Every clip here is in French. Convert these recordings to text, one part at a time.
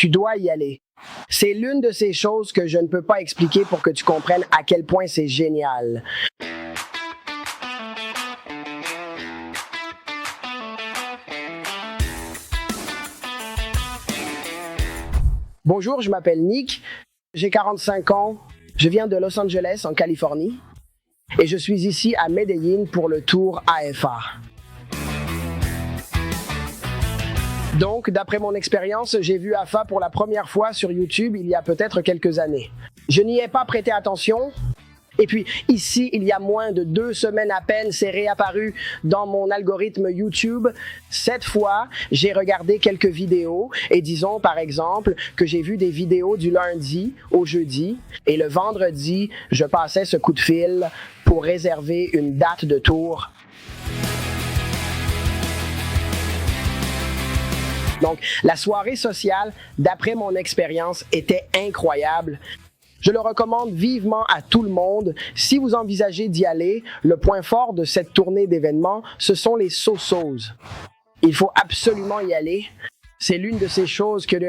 Tu dois y aller. C'est l'une de ces choses que je ne peux pas expliquer pour que tu comprennes à quel point c'est génial. Bonjour, je m'appelle Nick, j'ai 45 ans, je viens de Los Angeles en Californie et je suis ici à Medellín pour le tour AFA. Donc, d'après mon expérience, j'ai vu AFA pour la première fois sur YouTube il y a peut-être quelques années. Je n'y ai pas prêté attention. Et puis ici, il y a moins de 2 semaines à peine, c'est réapparu dans mon algorithme YouTube. Cette fois, j'ai regardé quelques vidéos et disons par exemple que j'ai vu des vidéos du lundi au jeudi et le vendredi, je passais ce coup de fil pour réserver une date de tour. Donc, la soirée sociale, d'après mon expérience, était incroyable. Je le recommande vivement à tout le monde. Si vous envisagez d'y aller, le point fort de cette tournée d'événements, ce sont les so-sos. Il faut absolument y aller. C'est l'une de ces choses que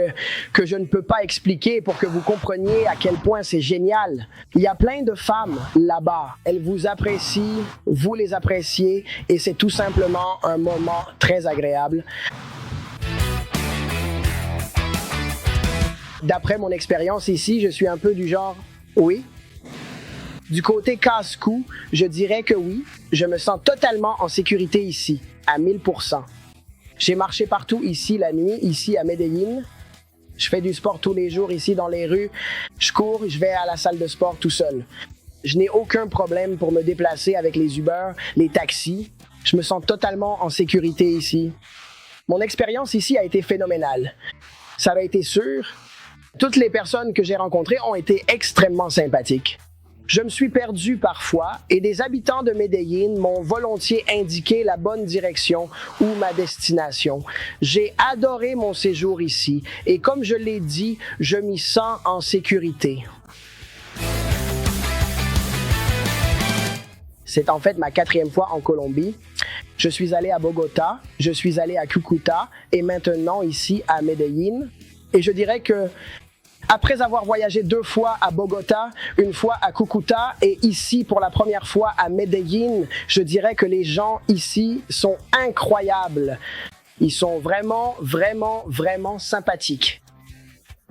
je ne peux pas expliquer pour que vous compreniez à quel point c'est génial. Il y a plein de femmes là-bas. Elles vous apprécient, vous les appréciez et c'est tout simplement un moment très agréable. D'après mon expérience ici, je suis un peu du genre « oui ». Du côté casse-cou, je dirais que oui, je me sens totalement en sécurité ici, à 1000%. J'ai marché partout ici la nuit, ici à Medellín. Je fais du sport tous les jours ici dans les rues. Je cours, je vais à la salle de sport tout seul. Je n'ai aucun problème pour me déplacer avec les Uber, les taxis. Je me sens totalement en sécurité ici. Mon expérience ici a été phénoménale. Ça a été sûr. Toutes les personnes que j'ai rencontrées ont été extrêmement sympathiques. Je me suis perdu parfois et des habitants de Medellín m'ont volontiers indiqué la bonne direction ou ma destination. J'ai adoré mon séjour ici et comme je l'ai dit, je m'y sens en sécurité. C'est en fait ma 4e fois en Colombie. Je suis allé à Bogota, je suis allé à Cúcuta et maintenant ici à Medellín. Et je dirais que après avoir voyagé 2 fois à Bogota, 1 fois à Cúcuta et ici pour la première fois à Medellín, je dirais que les gens ici sont incroyables. Ils sont vraiment, vraiment, vraiment sympathiques.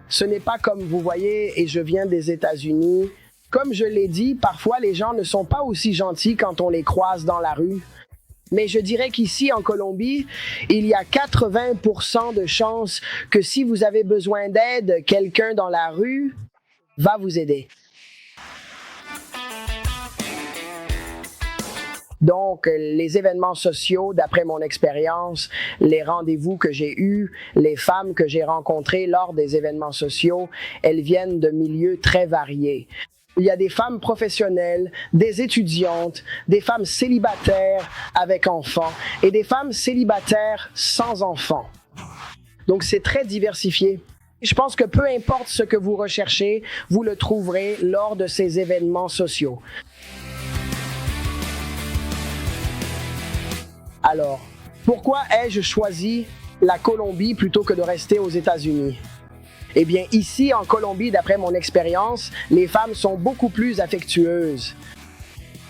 Ce n'est pas comme vous voyez, et je viens des États-Unis. Comme je l'ai dit, parfois les gens ne sont pas aussi gentils quand on les croise dans la rue. Mais je dirais qu'ici, en Colombie, il y a 80% de chances que si vous avez besoin d'aide, quelqu'un dans la rue va vous aider. Donc, les événements sociaux, d'après mon expérience, les rendez-vous que j'ai eus, les femmes que j'ai rencontrées lors des événements sociaux, elles viennent de milieux très variés. Il y a des femmes professionnelles, des étudiantes, des femmes célibataires avec enfants et des femmes célibataires sans enfants. Donc c'est très diversifié. Je pense que peu importe ce que vous recherchez, vous le trouverez lors de ces événements sociaux. Alors, pourquoi ai-je choisi la Colombie plutôt que de rester aux États-Unis? Eh bien, ici, en Colombie, d'après mon expérience, les femmes sont beaucoup plus affectueuses.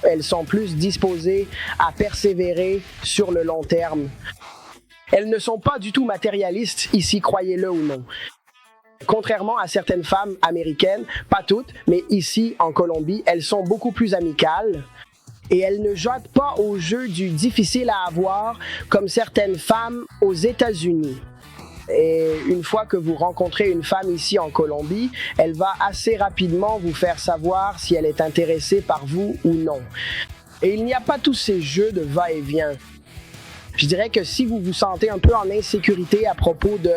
Elles sont plus disposées à persévérer sur le long terme. Elles ne sont pas du tout matérialistes ici, croyez-le ou non. Contrairement à certaines femmes américaines, pas toutes, mais ici, en Colombie, elles sont beaucoup plus amicales. Et elles ne jouent pas au jeu du difficile à avoir comme certaines femmes aux États-Unis. Et une fois que vous rencontrez une femme ici en Colombie, elle va assez rapidement vous faire savoir si elle est intéressée par vous ou non. Et il n'y a pas tous ces jeux de va-et-vient. Je dirais que si vous vous sentez un peu en insécurité à propos de...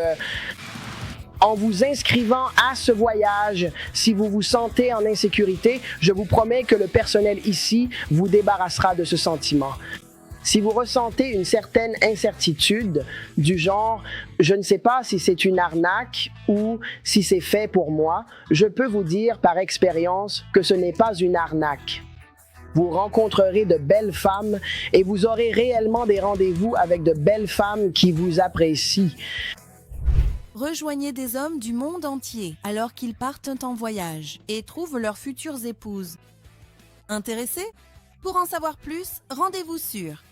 En vous inscrivant à ce voyage, si vous vous sentez en insécurité, je vous promets que le personnel ici vous débarrassera de ce sentiment. Si vous ressentez une certaine incertitude du genre « je ne sais pas si c'est une arnaque ou si c'est fait pour moi », je peux vous dire par expérience que ce n'est pas une arnaque. Vous rencontrerez de belles femmes et vous aurez réellement des rendez-vous avec de belles femmes qui vous apprécient. Rejoignez des hommes du monde entier alors qu'ils partent en voyage et trouvent leurs futures épouses. Intéressé? Pour en savoir plus, rendez-vous sur